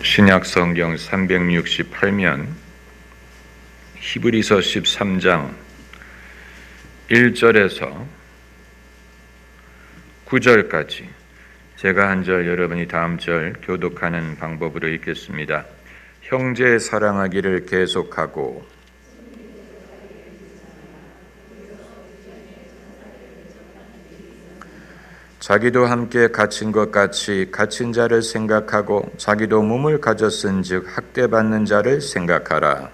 신약 성경 368면 히브리서 13장 1절에서 9절까지 제가 한 절 여러분이 다음 절 교독하는 방법으로 읽겠습니다. 형제 사랑하기를 계속하고 자기도 함께 갇힌 것 같이 갇힌 자를 생각하고 자기도 몸을 가졌은즉 학대받는 자를 생각하라.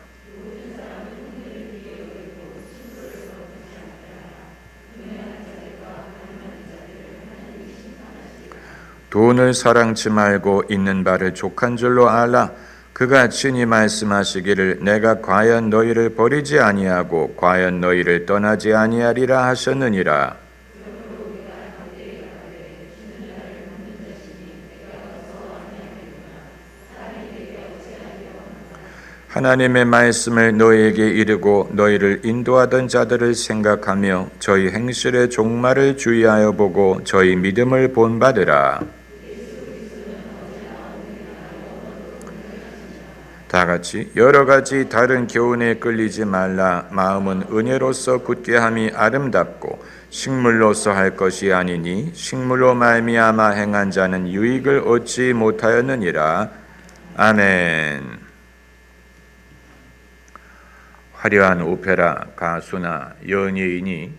돈을 사랑치 말고 있는 바를 족한 줄로 알라. 그가 친히 말씀하시기를 내가 과연 너희를 버리지 아니하고 과연 너희를 떠나지 아니하리라 하셨느니라. 하나님의 말씀을 너희에게 이르고 너희를 인도하던 자들을 생각하며 저희 행실의 종말을 주의하여 보고 저희 믿음을 본받으라. 다 같이 여러 가지 다른 교훈에 끌리지 말라. 마음은 은혜로서 굳게함이 아름답고 식물로서 할 것이 아니니 식물로 말미암아 행한 자는 유익을 얻지 못하였느니라. 아멘. 화려한 오페라 가수나 연예인이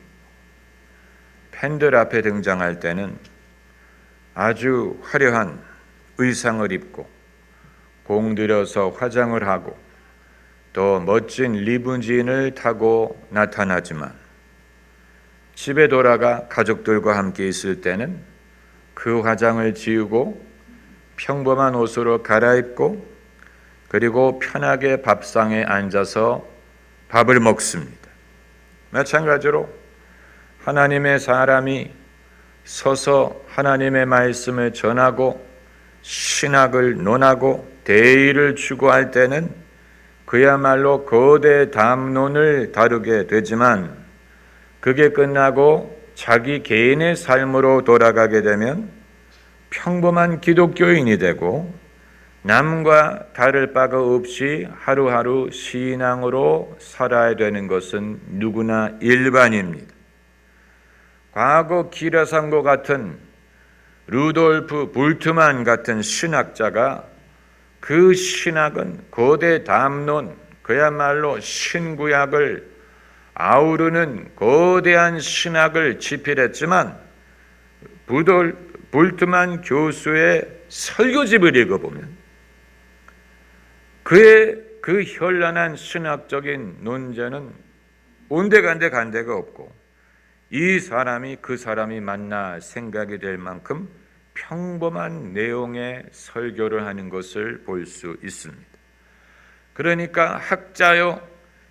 팬들 앞에 등장할 때는 아주 화려한 의상을 입고 공들여서 화장을 하고 또 멋진 리무진을 타고 나타나지만 집에 돌아가 가족들과 함께 있을 때는 그 화장을 지우고 평범한 옷으로 갈아입고 그리고 편하게 밥상에 앉아서 밥을 먹습니다. 마찬가지로 하나님의 사람이 서서 하나님의 말씀을 전하고 신학을 논하고 대의를 추구할 때는 그야말로 거대 담론을 다루게 되지만 그게 끝나고 자기 개인의 삶으로 돌아가게 되면 평범한 기독교인이 되고 남과 다를 바가 없이 하루하루 신앙으로 살아야 되는 것은 누구나 일반입니다. 과거 기라상고 같은 루돌프 볼트만 같은 신학자가 그 신학은 거대 담론, 그야말로 신구약을 아우르는 거대한 신학을 집필했지만 볼트만 교수의 설교집을 읽어보면 그의 그 현란한 신학적인 논제는 온데간데 간 데가 없고 이 사람이 그 사람이 맞나 생각이 될 만큼 평범한 내용의 설교를 하는 것을 볼 수 있습니다. 그러니까 학자요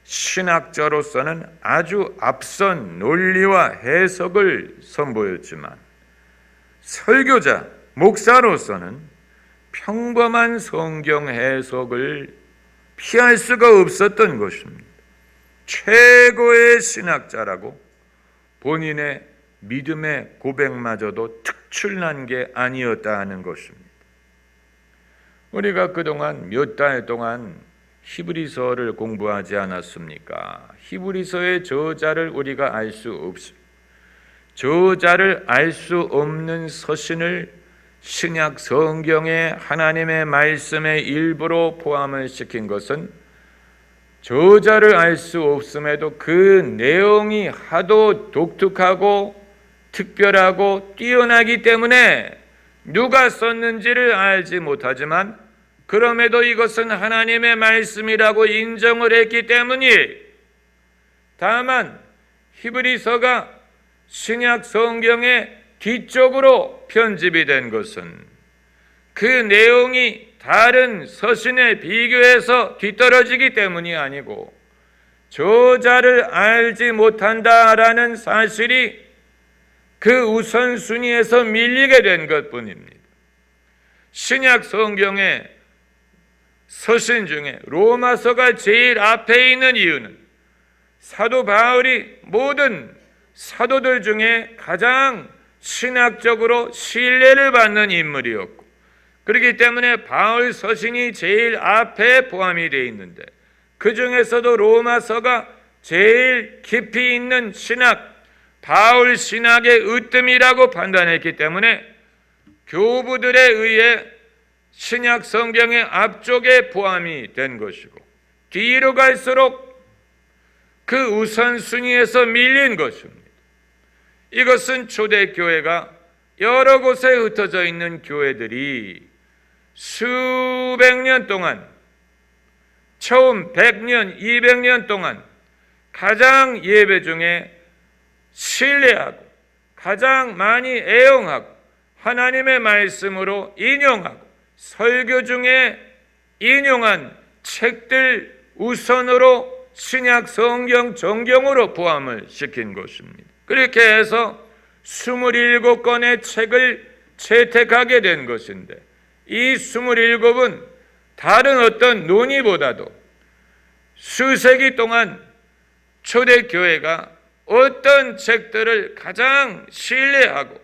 신학자로서는 아주 앞선 논리와 해석을 선보였지만 설교자, 목사로서는 평범한 성경 해석을 피할 수가 없었던 것입니다. 최고의 신학자라고 본인의 믿음의 고백마저도 특출난 게 아니었다 하는 것입니다. 우리가 그동안 몇 달 동안 히브리서를 공부하지 않았습니까? 히브리서의 저자를 우리가 알 수 없습니다. 저자를 알 수 없는 서신을 신약 성경에 하나님의 말씀의 일부로 포함을 시킨 것은 저자를 알 수 없음에도 그 내용이 하도 독특하고 특별하고 뛰어나기 때문에 누가 썼는지를 알지 못하지만 그럼에도 이것은 하나님의 말씀이라고 인정을 했기 때문이에요. 다만 히브리서가 신약 성경의 뒤쪽으로 편집이 된 것은 그 내용이 다른 서신에 비교해서 뒤떨어지기 때문이 아니고 저자를 알지 못한다라는 사실이 그 우선순위에서 밀리게 된 것뿐입니다. 신약 성경의 서신 중에 로마서가 제일 앞에 있는 이유는 사도 바울이 모든 사도들 중에 가장 신학적으로 신뢰를 받는 인물이었고 그렇기 때문에 바울 서신이 제일 앞에 포함이 되어 있는데, 그 중에서도 로마서가 제일 깊이 있는 신학, 바울 신학의 으뜸이라고 판단했기 때문에 교부들에 의해 신약 성경의 앞쪽에 포함이 된 것이고, 뒤로 갈수록 그 우선순위에서 밀린 것입니다. 이것은 초대교회가 여러 곳에 흩어져 있는 교회들이 수백 년 동안, 처음 100년, 200년 동안 가장 예배 중에 신뢰하고 가장 많이 애용하고 하나님의 말씀으로 인용하고 설교 중에 인용한 책들 우선으로 신약 성경 정경으로 포함을 시킨 것입니다. 그렇게 해서 27권의 책을 채택하게 된 것인데, 이 27은 다른 어떤 논의보다도 수세기 동안 초대교회가 어떤 책들을 가장 신뢰하고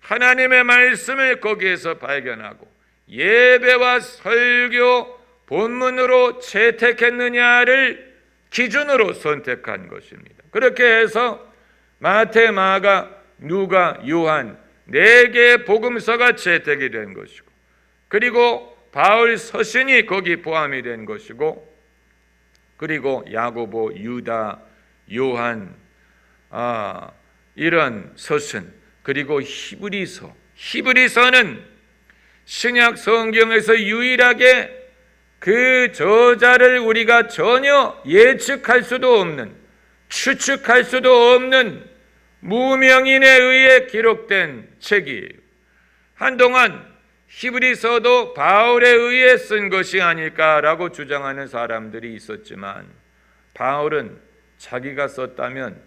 하나님의 말씀을 거기에서 발견하고 예배와 설교 본문으로 채택했느냐를 기준으로 선택한 것입니다. 그렇게 해서 마태, 마가, 누가, 요한 4개의 복음서가 채택이 된 것이고, 그리고 바울 서신이 거기 포함이 된 것이고, 그리고 야고보, 유다, 요한, 이런 서신, 그리고 히브리서는 신약 성경에서 유일하게 그 저자를 우리가 전혀 예측할 수도 없는, 추측할 수도 없는 무명인에 의해 기록된 책이에요. 한동안 히브리서도 바울에 의해 쓴 것이 아닐까라고 주장하는 사람들이 있었지만, 바울은 자기가 썼다면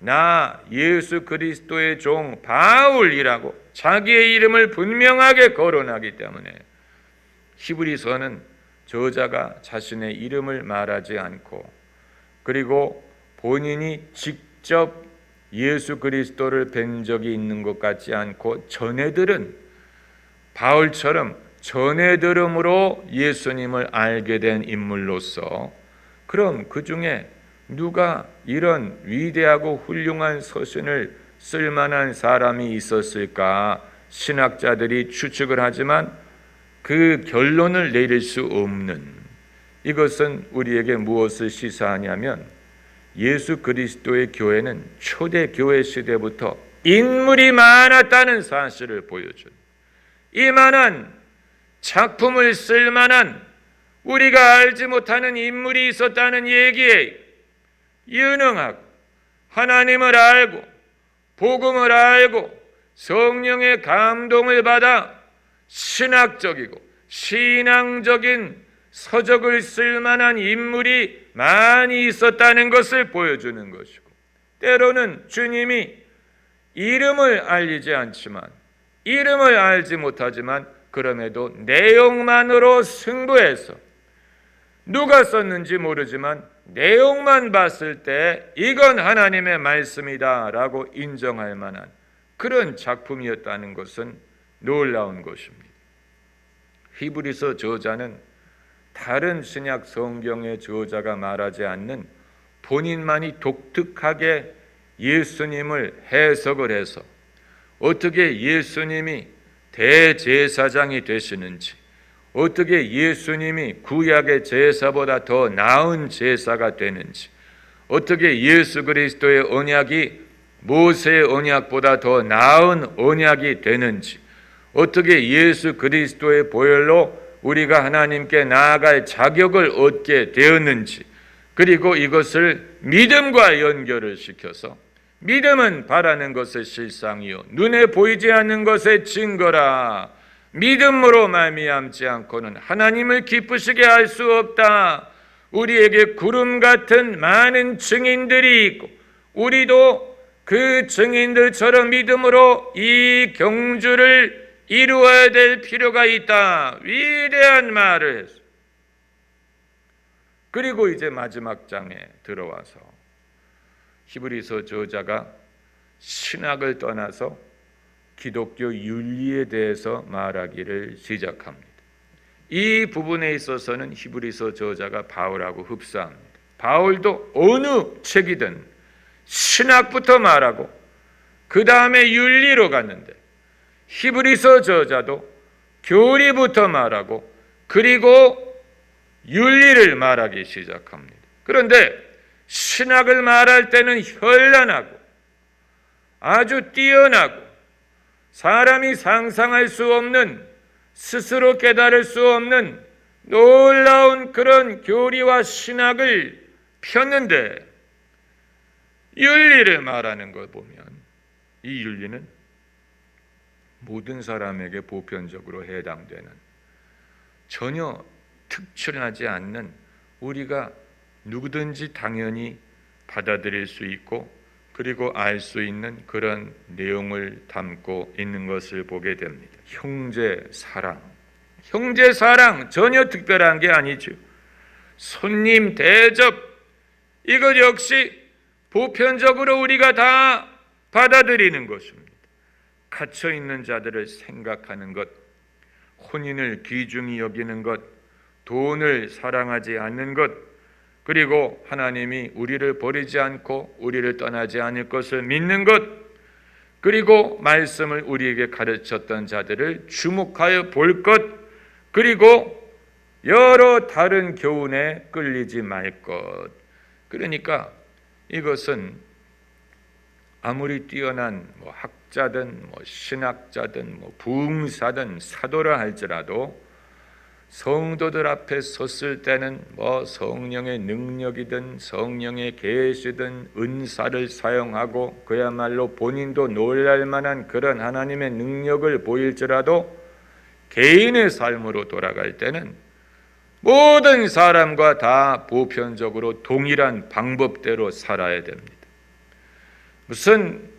나 예수 그리스도의 종 바울이라고 자기의 이름을 분명하게 거론하기 때문에 히브리서는 저자가 자신의 이름을 말하지 않고, 그리고 본인이 직접 예수 그리스도를 뵌 적이 있는 것 같지 않고, 전해들은 바울처럼 전해들음으로 예수님을 알게 된 인물로서, 그럼 그 중에 누가 이런 위대하고 훌륭한 서신을 쓸 만한 사람이 있었을까? 신학자들이 추측을 하지만 그 결론을 내릴 수 없는, 이것은 우리에게 무엇을 시사하냐면, 예수 그리스도의 교회는 초대교회 시대부터 인물이 많았다는 사실을 보여준, 이만한 작품을 쓸 만한 우리가 알지 못하는 인물이 있었다는 얘기에 유능하고 하나님을 알고 복음을 알고 성령의 감동을 받아 신학적이고 신앙적인 서적을 쓸 만한 인물이 많이 있었다는 것을 보여주는 것이고, 때로는 주님이 이름을 알리지 않지만, 이름을 알지 못하지만 그럼에도 내용만으로 승부해서 누가 썼는지 모르지만 내용만 봤을 때 이건 하나님의 말씀이다 라고 인정할 만한 그런 작품이었다는 것은 놀라운 것입니다. 히브리서 저자는 다른 신약 성경의 저자가 말하지 않는 본인만이 독특하게 예수님을 해석을 해서 어떻게 예수님이 대제사장이 되시는지, 어떻게 예수님이 구약의 제사보다 더 나은 제사가 되는지, 어떻게 예수 그리스도의 언약이 모세의 언약보다 더 나은 언약이 되는지, 어떻게 예수 그리스도의 보혈로 우리가 하나님께 나아갈 자격을 얻게 되었는지, 그리고 이것을 믿음과 연결을 시켜서 믿음은 바라는 것의 실상이요 눈에 보이지 않는 것의 증거라. 믿음으로 말미암지 않고는 하나님을 기쁘시게 할 수 없다. 우리에게 구름 같은 많은 증인들이 있고 우리도 그 증인들처럼 믿음으로 이 경주를 이루어야 될 필요가 있다. 위대한 말을 했어요. 그리고 이제 마지막 장에 들어와서 히브리서 저자가 신학을 떠나서 기독교 윤리에 대해서 말하기를 시작합니다. 이 부분에 있어서는 히브리서 저자가 바울하고 흡사합니다. 바울도 어느 책이든 신학부터 말하고 그 다음에 윤리로 갔는데, 히브리서 저자도 교리부터 말하고 그리고 윤리를 말하기 시작합니다. 그런데 신학을 말할 때는 현란하고 아주 뛰어나고 사람이 상상할 수 없는, 스스로 깨달을 수 없는 놀라운 그런 교리와 신학을 폈는데, 윤리를 말하는 걸 보면 이 윤리는 모든 사람에게 보편적으로 해당되는, 전혀 특출나지 않는, 우리가 누구든지 당연히 받아들일 수 있고 그리고 알 수 있는 그런 내용을 담고 있는 것을 보게 됩니다. 형제 사랑. 형제 사랑 전혀 특별한 게 아니죠. 손님 대접, 이것 역시 보편적으로 우리가 다 받아들이는 것입니다. 갇혀 있는 자들을 생각하는 것, 혼인을 귀중히 여기는 것, 돈을 사랑하지 않는 것, 그리고 하나님이 우리를 버리지 않고 우리를 떠나지 않을 것을 믿는 것, 그리고 말씀을 우리에게 가르쳤던 자들을 주목하여 볼 것, 그리고 여러 다른 교훈에 끌리지 말 것. 그러니까 이것은 아무리 뛰어난 학자든 신학자든 부흥사든 사도라 할지라도 성도들 앞에 섰을 때는 성령의 능력이든 성령의 계시든 은사를 사용하고 그야말로 본인도 놀랄 만한 그런 하나님의 능력을 보일지라도 개인의 삶으로 돌아갈 때는 모든 사람과 다 보편적으로 동일한 방법대로 살아야 됩니다. 무슨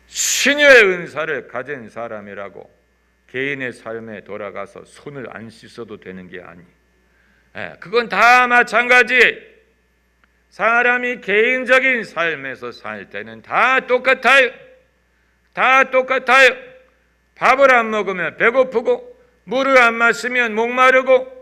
신유의 은사를 가진 사람이라고 개인의 삶에 돌아가서 손을 안 씻어도 되는 게 아니에요. 그건 다 마찬가지예요. 사람이 개인적인 삶에서 살 때는 다 똑같아요. 다 똑같아요. 밥을 안 먹으면 배고프고, 물을 안 마시면 목마르고,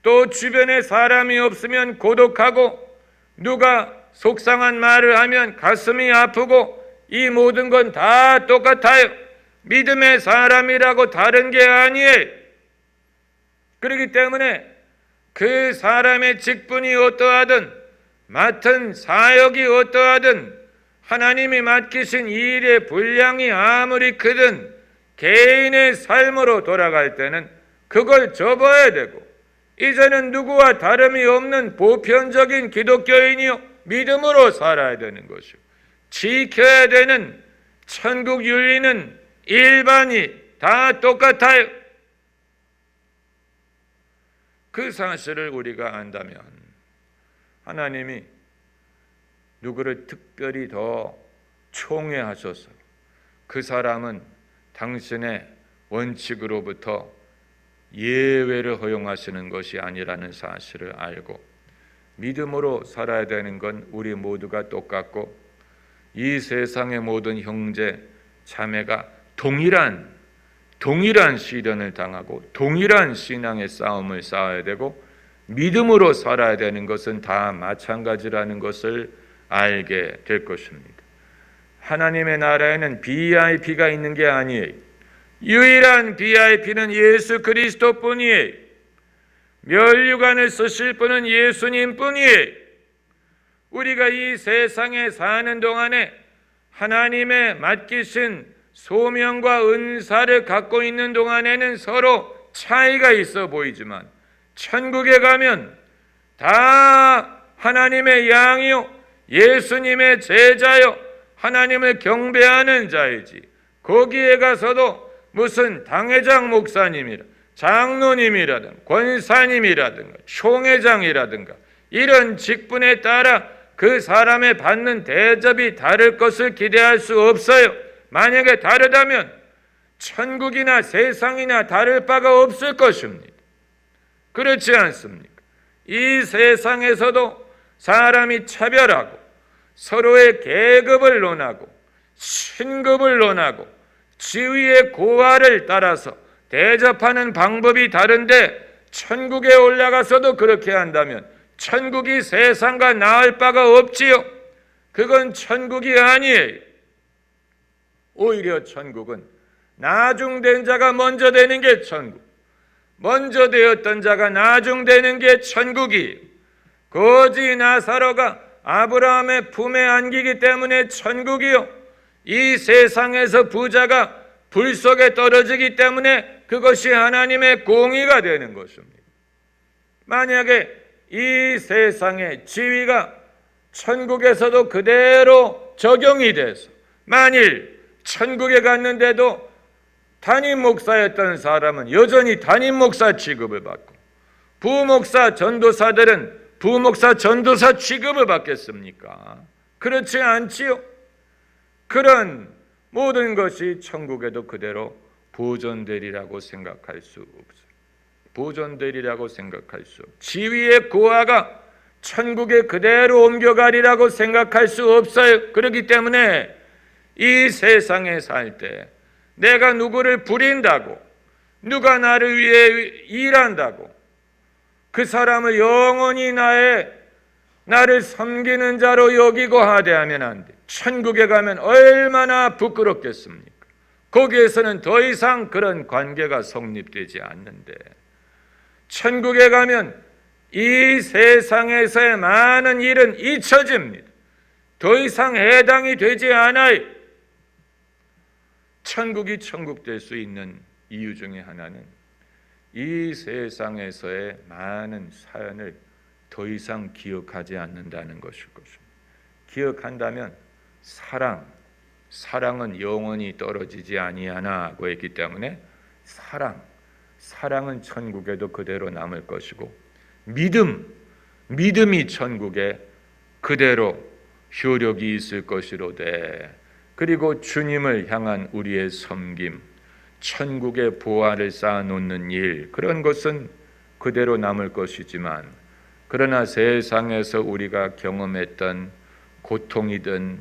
또 주변에 사람이 없으면 고독하고, 누가 속상한 말을 하면 가슴이 아프고, 이 모든 건 다 똑같아요. 믿음의 사람이라고 다른 게 아니에요. 그렇기 때문에 그 사람의 직분이 어떠하든, 맡은 사역이 어떠하든, 하나님이 맡기신 일의 분량이 아무리 크든 개인의 삶으로 돌아갈 때는 그걸 접어야 되고, 이제는 누구와 다름이 없는 보편적인 기독교인이요 믿음으로 살아야 되는 것이고, 지켜야 되는 천국 윤리는 일반이 다 똑같아요. 그 사실을 우리가 안다면 하나님이 누구를 특별히 더 총애하셔서 그 사람은 당신의 원칙으로부터 예외를 허용하시는 것이 아니라는 사실을 알고 믿음으로 살아야 되는 건 우리 모두가 똑같고, 이 세상의 모든 형제 자매가 동일한 시련을 당하고 동일한 신앙의 싸움을 싸워야 되고 믿음으로 살아야 되는 것은 다 마찬가지라는 것을 알게 될 것입니다. 하나님의 나라에는 VIP가 있는 게 아니에요. 유일한 VIP는 예수 그리스도뿐이에요. 면류관을 쓰실 분은 예수님뿐이에요. 우리가 이 세상에 사는 동안에 하나님의 맡기신 소명과 은사를 갖고 있는 동안에는 서로 차이가 있어 보이지만, 천국에 가면 다 하나님의 양이요 예수님의 제자요 하나님을 경배하는 자이지, 거기에 가서도 무슨 당회장 목사님이라 장로님이라든가 권사님이라든가 총회장이라든가 이런 직분에 따라 그 사람의 받는 대접이 다를 것을 기대할 수 없어요. 만약에 다르다면 천국이나 세상이나 다를 바가 없을 것입니다. 그렇지 않습니까? 이 세상에서도 사람이 차별하고 서로의 계급을 논하고 신급을 논하고 지위의 고하를 따라서 대접하는 방법이 다른데 천국에 올라가서도 그렇게 한다면 천국이 세상과 나을 바가 없지요. 그건 천국이 아니에요. 오히려 천국은 나중된 자가 먼저 되는 게 천국, 먼저 되었던 자가 나중되는 게 천국이. 거지 나사로가 아브라함의 품에 안기기 때문에 천국이요, 이 세상에서 부자가 불 속에 떨어지기 때문에 그것이 하나님의 공의가 되는 것입니다. 만약에 이 세상의 지위가 천국에서도 그대로 적용이 돼서 만일 천국에 갔는데도 담임 목사였던 사람은 여전히 담임 목사 취급을 받고 부목사 전도사들은 부목사 전도사 취급을 받겠습니까? 그렇지 않지요. 그런 모든 것이 천국에도 그대로 보존되리라고 생각할 수 없어요. 보존되리라고 생각할 수 없어요. 지위의 고하가 천국에 그대로 옮겨가리라고 생각할 수 없어요. 그렇기 때문에 이 세상에 살 때 내가 누구를 부린다고, 누가 나를 위해 일한다고 그 사람을 영원히 나를 섬기는 자로 여기고 하대하면 안 돼. 천국에 가면 얼마나 부끄럽겠습니까? 거기에서는 더 이상 그런 관계가 성립되지 않는데, 천국에 가면 이 세상에서의 많은 일은 잊혀집니다. 더 이상 해당이 되지 않아요. 천국이 천국 될 수 있는 이유 중에 하나는 이 세상에서의 많은 사연을 더 이상 기억하지 않는다는 것일 것입니다. 기억한다면 사랑은 영원히 떨어지지 아니하나고 했기 때문에 사랑은 천국에도 그대로 남을 것이고, 믿음이 천국에 그대로 효력이 있을 것이로되, 그리고 주님을 향한 우리의 섬김, 천국의 보화를 쌓아놓는 일, 그런 것은 그대로 남을 것이지만, 그러나 세상에서 우리가 경험했던 고통이든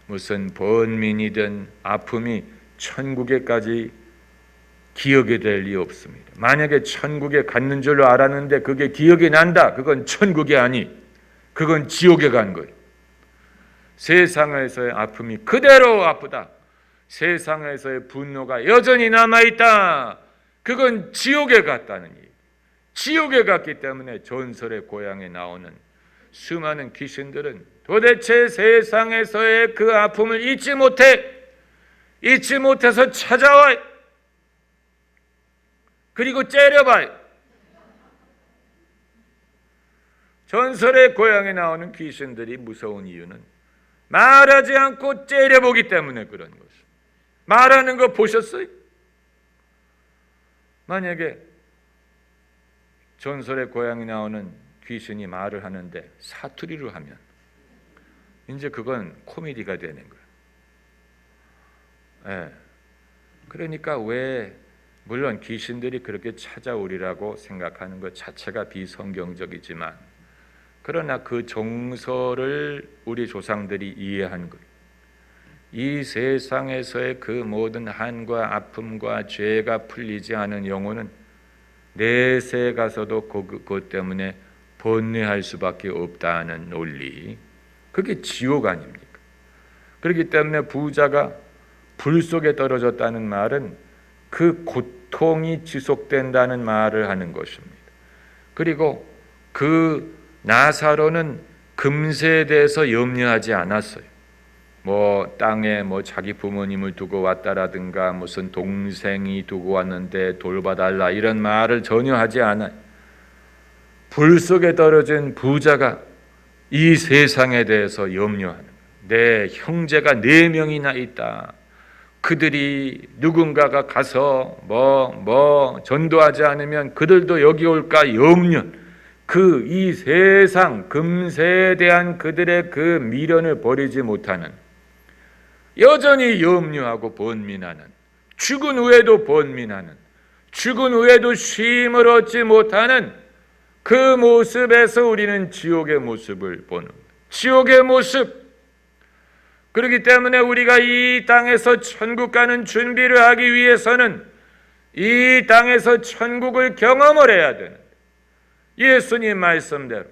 무슨 번민이든 아픔이 천국에까지 기억이 될 리 없습니다. 만약에 천국에 갔는 줄로 알았는데 그게 기억이 난다, 그건 천국이 아니, 그건 지옥에 간 거예요. 세상에서의 아픔이 그대로 아프다, 세상에서의 분노가 여전히 남아있다, 그건 지옥에 갔다는 얘기. 지옥에 갔기 때문에 전설의 고향에 나오는 수많은 귀신들은 도대체 세상에서의 그 아픔을 잊지 못해서 찾아와요. 그리고 째려봐요. 전설의 고향에 나오는 귀신들이 무서운 이유는 말하지 않고 째려보기 때문에 그런 것입니다. 말하는 거 보셨어요? 만약에 전설의 고향에 나오는 귀신이 말을 하는데 사투리로 하면 이제 그건 코미디가 되는 거예요. 그러니까 물론 귀신들이 그렇게 찾아오리라고 생각하는 것 자체가 비성경적이지만, 그러나 그 정서를 우리 조상들이 이해한 거예요. 이 세상에서의 그 모든 한과 아픔과 죄가 풀리지 않은 영혼은 내세에 가서도 그것 때문에 번뇌할 수밖에 없다는 논리, 그게 지옥 아닙니까? 그렇기 때문에 부자가 불 속에 떨어졌다는 말은 그 고통이 지속된다는 말을 하는 것입니다. 그리고 그 나사로는 금세에 대해서 염려하지 않았어요. 땅에 자기 부모님을 두고 왔다라든가 무슨 동생이 두고 왔는데 돌봐달라 이런 말을 전혀 하지 않아요. 불 속에 떨어진 부자가 이 세상에 대해서 염려하는 거예요. 내 형제가 4명이나 있다. 그들이 누군가가 가서 전도하지 않으면 그들도 여기 올까 염려. 이 세상 금세에 대한 그들의 그 미련을 버리지 못하는, 여전히 염려하고 번민하는, 죽은 후에도 번민하는, 죽은 후에도 쉼을 얻지 못하는 그 모습에서 우리는 지옥의 모습을 보는 거예요. 지옥의 모습, 그렇기 때문에 우리가 이 땅에서 천국 가는 준비를 하기 위해서는 이 땅에서 천국을 경험을 해야 되는, 예수님 말씀대로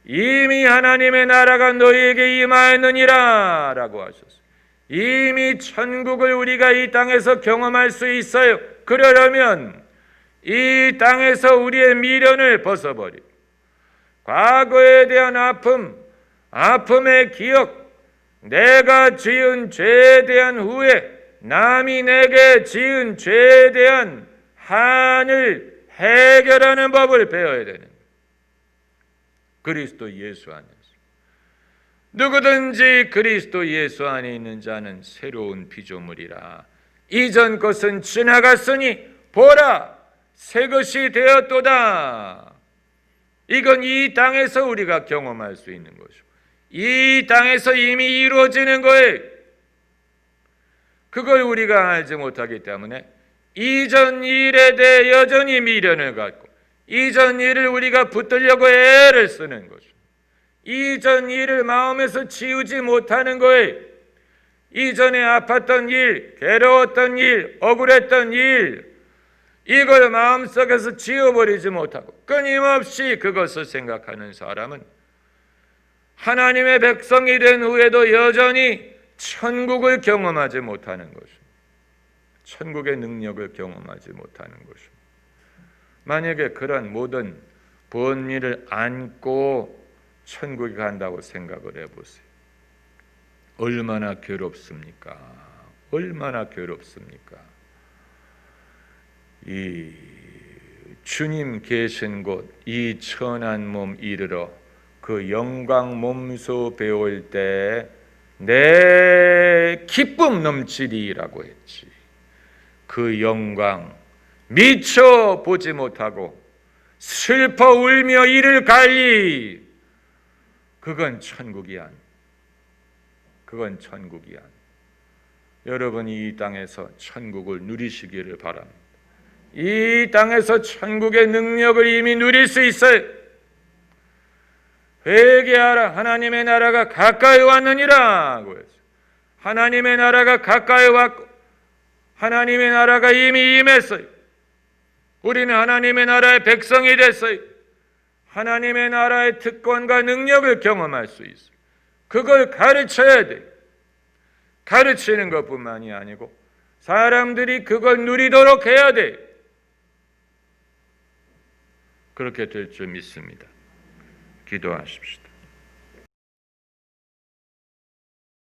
이미 하나님의 나라가 너희에게 임하였느니라 라고 하셨어요. 이미 천국을 우리가 이 땅에서 경험할 수 있어요. 그러려면 이 땅에서 우리의 미련을 벗어버리고 과거에 대한 아픔, 아픔의 기억, 내가 지은 죄에 대한 후회, 남이 내게 지은 죄에 대한 한을 해결하는 법을 배워야 되는 거예요. 그리스도 예수 안에서. 누구든지 그리스도 예수 안에 있는 자는 새로운 피조물이라. 이전 것은 지나갔으니 보라, 새 것이 되었도다. 이건 이 땅에서 우리가 경험할 수 있는 것이고 이 땅에서 이미 이루어지는 거예요. 그걸 우리가 알지 못하기 때문에 이전 일에 대해 여전히 미련을 갖고 이전 일을 우리가 붙들려고 애를 쓰는 거죠. 이전 일을 마음에서 지우지 못하는 거예요. 이전에 아팠던 일, 괴로웠던 일, 억울했던 일, 이걸 마음속에서 지워버리지 못하고 끊임없이 그것을 생각하는 사람은 하나님의 백성이 된 후에도 여전히 천국을 경험하지 못하는 것입니다. 천국의 능력을 경험하지 못하는 것입니다. 만약에 그런 모든 번미를 안고 천국에 간다고 생각을 해보세요. 얼마나 괴롭습니까? 얼마나 괴롭습니까? 이 주님 계신 곳, 이 천한 몸 이르러 그 영광 몸소 배울 때 내 기쁨 넘치리라고 했지. 그 영광 미처 보지 못하고 슬퍼 울며 이를 갈리. 그건 천국이 아니. 그건 천국이 아니. 여러분이 이 땅에서 천국을 누리시기를 바랍니다. 이 땅에서 천국의 능력을 이미 누릴 수 있어요. 회개하라, 하나님의 나라가 가까이 왔느니라. 하나님의 나라가 가까이 왔고 하나님의 나라가 이미 임했어요. 우리는 하나님의 나라의 백성이 됐어요. 하나님의 나라의 특권과 능력을 경험할 수 있어요. 그걸 가르쳐야 돼요. 가르치는 것뿐만이 아니고 사람들이 그걸 누리도록 해야 돼요. 그렇게 될 줄 믿습니다. 기도하십시다.